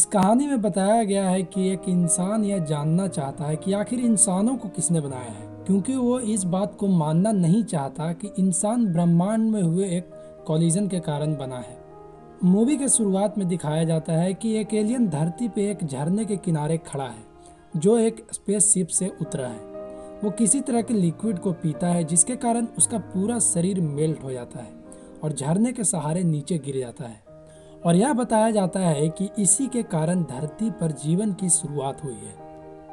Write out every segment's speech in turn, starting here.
इस कहानी में बताया गया है कि एक इंसान यह जानना चाहता है कि आखिर इंसानों को किसने बनाया है, क्योंकि वो इस बात को मानना नहीं चाहता कि इंसान ब्रह्मांड में हुए एक कॉलिजन के कारण बना है। मूवी के शुरुआत में दिखाया जाता है कि एक एलियन धरती पे एक झरने के किनारे खड़ा है, जो एक स्पेसशिप से उतरा है। वो किसी तरह के लिक्विड को पीता है, जिसके कारण उसका पूरा शरीर मेल्ट हो जाता है और झरने के सहारे नीचे गिर जाता है। और यह बताया जाता है कि इसी के कारण धरती पर जीवन की शुरुआत हुई है।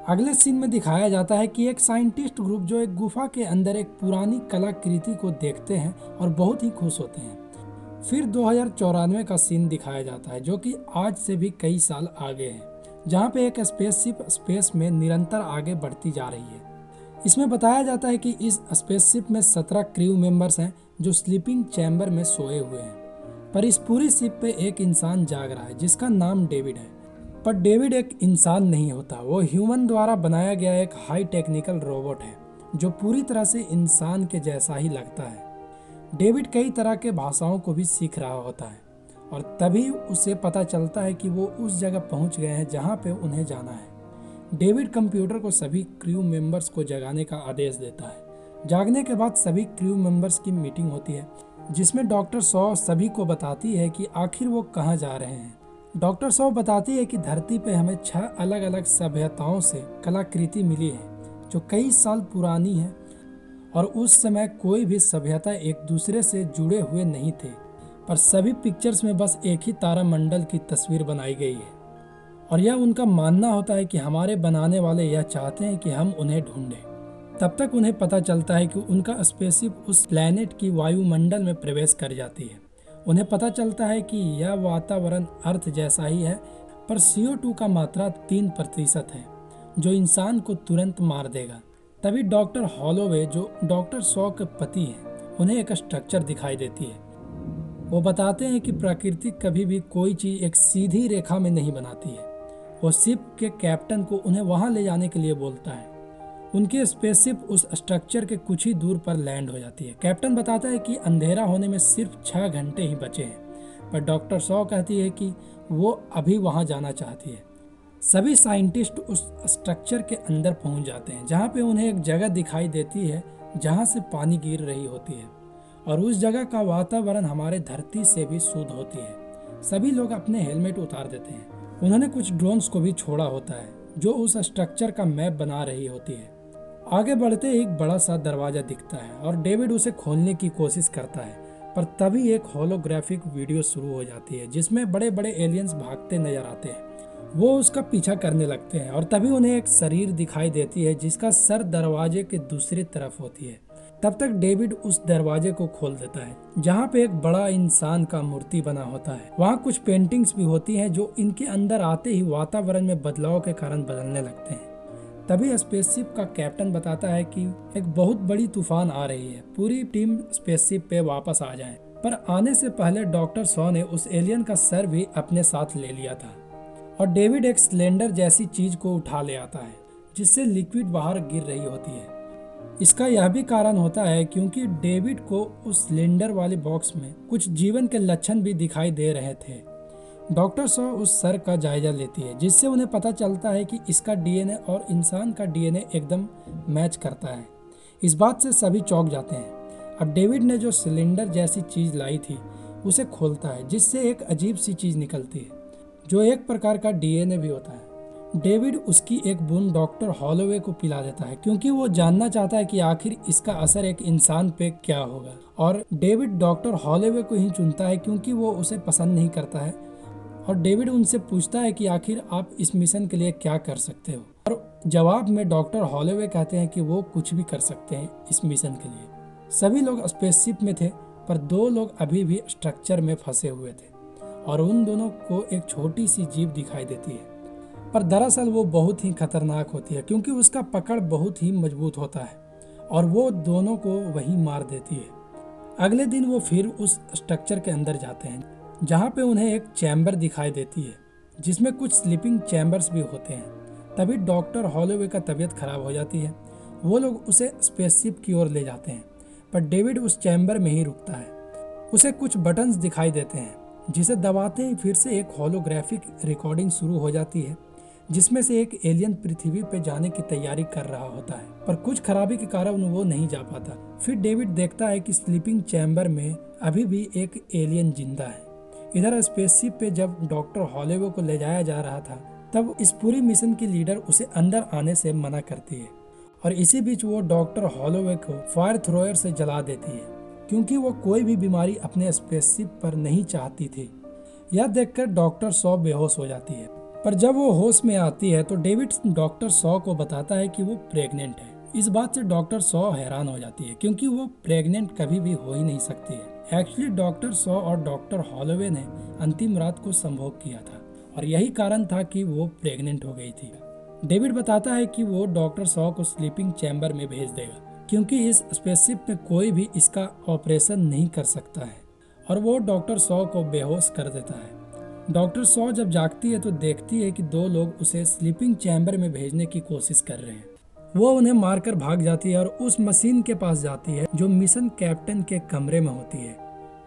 अगले सीन में दिखाया जाता है कि एक साइंटिस्ट ग्रुप जो एक गुफा के अंदर एक पुरानी कलाकृति को देखते हैं और बहुत ही खुश होते हैं। फिर 2094 का सीन दिखाया जाता है, जो कि आज से भी कई साल आगे है, जहाँ पे एक स्पेसशिप स्पेस में निरंतर आगे बढ़ती जा रही है। इसमें बताया जाता है कि इस स्पेसशिप में 17 क्रू मेंबर्स हैं जो स्लीपिंग चैम्बर में सोए हुए हैं, पर इस पूरी शिप पे एक इंसान जाग रहा है जिसका नाम डेविड है। पर डेविड एक इंसान नहीं होता, वो ह्यूमन द्वारा बनाया गया एक हाई टेक्निकल रोबोट है जो पूरी तरह से इंसान के जैसा ही लगता है। डेविड कई तरह के भाषाओं को भी सीख रहा होता है और तभी उसे पता चलता है कि वो उस जगह पहुंच गए हैं जहां पे उन्हें जाना है। डेविड कंप्यूटर को सभी क्रू मेंबर्स को जगाने का आदेश देता है। जागने के बाद सभी क्रू मेंबर्स की मीटिंग होती है, जिसमें डॉक्टर सौ सभी को बताती है कि आखिर वो कहाँ जा रहे हैं। डॉक्टर सौ बताती है कि धरती पे हमें 6 अलग अलग सभ्यताओं से कलाकृति मिली है जो कई साल पुरानी है, और उस समय कोई भी सभ्यता एक दूसरे से जुड़े हुए नहीं थे, पर सभी पिक्चर्स में बस एक ही तारामंडल की तस्वीर बनाई गई है। और यह उनका मानना होता है कि हमारे बनाने वाले यह चाहते हैं कि हम उन्हें ढूंढें। तब तक उन्हें पता चलता है कि उनका स्पेसशिप उस प्लैनेट की वायुमंडल में प्रवेश कर जाती है। उन्हें पता चलता है कि यह वातावरण अर्थ जैसा ही है, पर CO2 का मात्रा 3% है, जो इंसान को तुरंत मार देगा। तभी डॉक्टर हॉलोवे, जो डॉक्टर सौ के पति हैं, उन्हें एक स्ट्रक्चर दिखाई देती है। वो बताते हैं कि प्रकृति कभी भी कोई चीज़ एक सीधी रेखा में नहीं बनाती है। वो शिप के कैप्टन को उन्हें वहां ले जाने के लिए बोलता है। उनकी स्पेसशिप उस स्ट्रक्चर के कुछ ही दूर पर लैंड हो जाती है। कैप्टन बताता है कि अंधेरा होने में सिर्फ 6 घंटे ही बचे हैं, पर डॉक्टर सौ कहती है कि वो अभी वहां जाना चाहती है। सभी साइंटिस्ट उस स्ट्रक्चर के अंदर पहुंच जाते हैं, जहां पे उन्हें एक जगह दिखाई देती है जहां से पानी गिर रही होती है, और उस जगह का वातावरण हमारे धरती से भी शुद्ध होती है। सभी लोग अपने हेलमेट उतार देते हैं। उन्होंने कुछ ड्रोन्स को भी छोड़ा होता है जो उस स्ट्रक्चर का मैप बना रही होती है। आगे बढ़ते एक बड़ा सा दरवाजा दिखता है और डेविड उसे खोलने की कोशिश करता है, पर तभी एक होलोग्राफिक वीडियो शुरू हो जाती है जिसमें बड़े बड़े एलियंस भागते नजर आते हैं। वो उसका पीछा करने लगते हैं और तभी उन्हें एक शरीर दिखाई देती है जिसका सर दरवाजे के दूसरी तरफ होती है। तब तक डेविड उस दरवाजे को खोल देता है, जहाँ पे एक बड़ा इंसान का मूर्ति बना होता है। वहाँ कुछ पेंटिंग्स भी होती हैं जो इनके अंदर आते ही वातावरण में बदलाव के कारण बदलने लगते हैं। तभी स्पेसशिप का कैप्टन बताता है कि एक बहुत बड़ी तूफान आ रही है, पूरी टीम स्पेसशिप पे वापस आ जाए। पर आने से पहले डॉक्टर सौ ने उस एलियन का सर भी अपने साथ ले लिया था, और डेविड एक सिलेंडर जैसी चीज को उठा ले आता है जिससे लिक्विड बाहर गिर रही होती है। इसका यह भी कारण होता है क्योंकि डेविड को उस सिलेंडर वाले बॉक्स में कुछ जीवन के लक्षण भी दिखाई दे रहे थे। डॉक्टर सौ उस सर का जायजा लेती है, जिससे उन्हें पता चलता है कि इसका DNA और इंसान का DNA एकदम मैच करता है। इस बात से सभी चौंक जाते हैं। अब डेविड ने जो सिलेंडर जैसी चीज लाई थी उसे खोलता है, जिससे एक अजीब सी चीज निकलती है जो एक प्रकार का DNA भी होता है। डेविड उसकी एक बूंद डॉक्टर हॉलोवे को पिला देता है, क्योंकि वो जानना चाहता है कि आखिर इसका असर एक इंसान पे क्या होगा। और डेविड डॉक्टर हॉलोवे को ही चुनता है क्योंकि वो उसे पसंद नहीं करता है। और डेविड उनसे पूछता है कि आखिर आप इस मिशन के लिए क्या कर सकते हो, और जवाब में डॉक्टर हॉलोवे कहते हैं कि वो कुछ भी कर सकते हैं इस मिशन के लिए। सभी लोग स्पेसशिप में थे, पर 2 लोग अभी भी स्ट्रक्चर में फंसे हुए थे, और उन दोनों को एक छोटी सी जीप दिखाई देती है, पर दरअसल वो बहुत ही खतरनाक होती है क्योंकि उसका पकड़ बहुत ही मजबूत होता है, और वो दोनों को वहीं मार देती है। अगले दिन वो फिर उस स्ट्रक्चर के अंदर जाते हैं, जहाँ पे उन्हें एक चैम्बर दिखाई देती है जिसमें कुछ स्लीपिंग चैम्बर्स भी होते हैं। तभी डॉक्टर हॉलोवे का तबीयत खराब हो जाती है। वो लोग उसे स्पेसशिप की ओर ले जाते हैं, पर डेविड उस चैम्बर में ही रुकता है। उसे कुछ बटन्स दिखाई देते हैं जिसे दबाते ही फिर से एक होलोग्राफिक रिकॉर्डिंग शुरू हो जाती है, जिसमें से एक एलियन पृथ्वी पे जाने की तैयारी कर रहा होता है, पर कुछ खराबी के कारण वो नहीं जा पाता। फिर डेविड देखता है कि स्लीपिंग चैम्बर में अभी भी एक एलियन जिंदा है। इधर स्पेसशिप पे जब डॉक्टर हॉलोवे को ले जाया जा रहा था, तब इस पूरी मिशन की लीडर उसे अंदर आने से मना करती है और इसी बीच वो डॉक्टर हॉलोवे को फायर थ्रोअर से जला देती है, क्योंकि वो कोई भी बीमारी अपने स्पेसशिप पर नहीं चाहती थी। यह देखकर डॉक्टर सॉ बेहोश हो जाती है, पर जब वो होश में आती है तो डेविड डॉक्टर सॉ को बताता है कि वो प्रेग्नेंट है। इस बात से डॉक्टर सॉ हैरान हो जाती है, क्योंकि वो प्रेग्नेंट कभी भी हो ही नहीं सकती है। एक्चुअली डॉक्टर सॉ और डॉक्टर हॉलोवे ने अंतिम रात को संभोग किया था और यही कारण था कि वो प्रेग्नेंट हो गई थी। डेविड बताता है कि वो डॉक्टर सॉ को स्लीपिंग चैम्बर में भेज देगा, क्योंकि इस स्पेसशिप में कोई भी इसका ऑपरेशन नहीं कर सकता है, और वो डॉक्टर सॉ को बेहोश कर देता है। डॉक्टर सॉ जब जागती है तो देखती है कि दो लोग उसे स्लीपिंग चैम्बर में भेजने की कोशिश कर रहे हैं। वो उन्हें मारकर भाग जाती है और उस मशीन के पास जाती है जो मिशन कैप्टन के कमरे में होती है,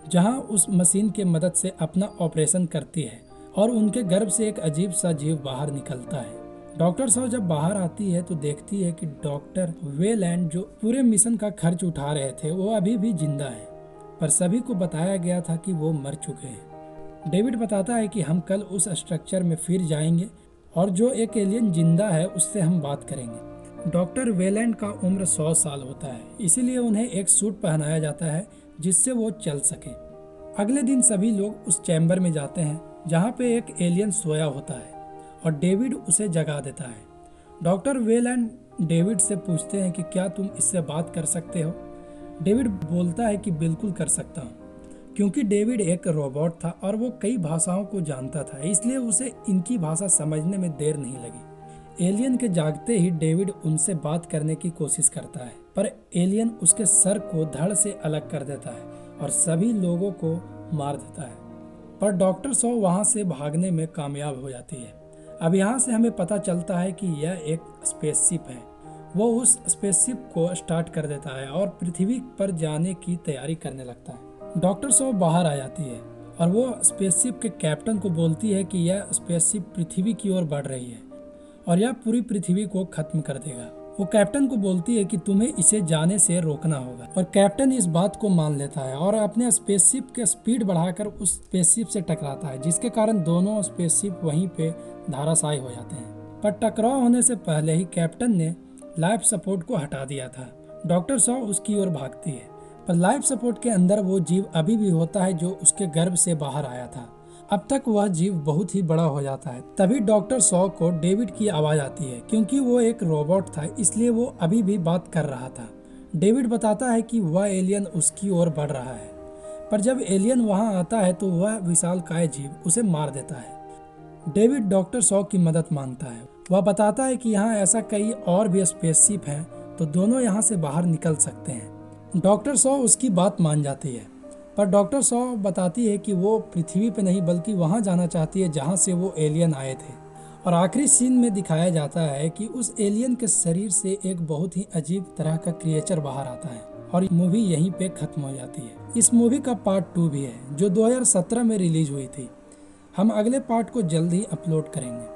जहां उस मशीन की मदद से अपना ऑपरेशन करती है और उनके गर्भ से एक अजीब सा जीव बाहर निकलता है। डॉक्टर सॉ जब बाहर आती है तो देखती है कि डॉक्टर वेलैंड, जो पूरे मिशन का खर्च उठा रहे थे, वो अभी भी जिंदा है, पर सभी को बताया गया था कि वो मर चुके हैं। डेविड बताता है कि हम कल उस स्ट्रक्चर में फिर जाएंगे और जो एक एलियन जिंदा है उससे हम बात करेंगे। डॉक्टर वेलैंड का उम्र 100 साल होता है, इसीलिए उन्हें एक सूट पहनाया जाता है जिससे वो चल सके। अगले दिन सभी लोग उस चैम्बर में जाते हैं जहाँ पे एक एलियन सोया होता है और डेविड उसे जगा देता है। डॉक्टर वेलैंड डेविड से पूछते हैं कि क्या तुम इससे बात कर सकते हो। डेविड बोलता है कि बिल्कुल कर सकता हूँ, क्योंकि डेविड एक रोबोट था और वो कई भाषाओं को जानता था, इसलिए उसे इनकी भाषा समझने में देर नहीं लगी। एलियन के जागते ही डेविड उनसे बात करने की कोशिश करता है, पर एलियन उसके सर को धड़ से अलग कर देता है और सभी लोगों को मार देता है। पर डॉक्टर सॉ वहाँ से भागने में कामयाब हो जाती है। अब यहाँ से हमें पता चलता है कि यह एक स्पेसशिप है। वो उस स्पेसशिप को स्टार्ट कर देता है और पृथ्वी पर जाने की तैयारी करने लगता है। डॉक्टर सॉ बाहर आ जाती है और वो स्पेसशिप के कैप्टन को बोलती है कि यह स्पेसशिप पृथ्वी की ओर बढ़ रही है और यह पूरी पृथ्वी को खत्म कर देगा। वो कैप्टन को बोलती है कि तुम्हें इसे जाने से रोकना होगा, और कैप्टन इस बात को मान लेता है और अपने स्पेसशिप के स्पीड बढ़ाकर उस स्पेसशिप से टकराता है, जिसके कारण दोनों स्पेसशिप वहीं पे धराशायी हो जाते हैं। पर टकराव होने से पहले ही कैप्टन ने लाइफ सपोर्ट को हटा दिया था। डॉक्टर सॉ उसकी ओर भागती है, पर लाइफ सपोर्ट के अंदर वो जीव अभी भी होता है जो उसके गर्भ से बाहर आया था। अब तक वह जीव बहुत ही बड़ा हो जाता है। तभी डॉक्टर सॉ को डेविड की आवाज आती है, क्योंकि वो एक रोबोट था इसलिए वो अभी भी बात कर रहा था। डेविड बताता है कि वह एलियन उसकी ओर बढ़ रहा है, पर जब एलियन वहां आता है तो वह विशालकाय जीव उसे मार देता है। डेविड डॉक्टर सॉ की मदद मांगता है। वह बताता है कि यहाँ ऐसा कई और भी स्पेसशिप हैं, तो दोनों यहाँ से बाहर निकल सकते हैं। डॉक्टर सॉ उसकी बात मान जाती है, पर डॉक्टर सॉ बताती है कि वो पृथ्वी पे नहीं बल्कि वहाँ जाना चाहती है जहाँ से वो एलियन आए थे। और आखिरी सीन में दिखाया जाता है कि उस एलियन के शरीर से एक बहुत ही अजीब तरह का क्रिएचर बाहर आता है और मूवी यहीं पे खत्म हो जाती है। इस मूवी का पार्ट 2 भी है जो 2017 में रिलीज हुई थी। हम अगले पार्ट को जल्द ही अपलोड करेंगे।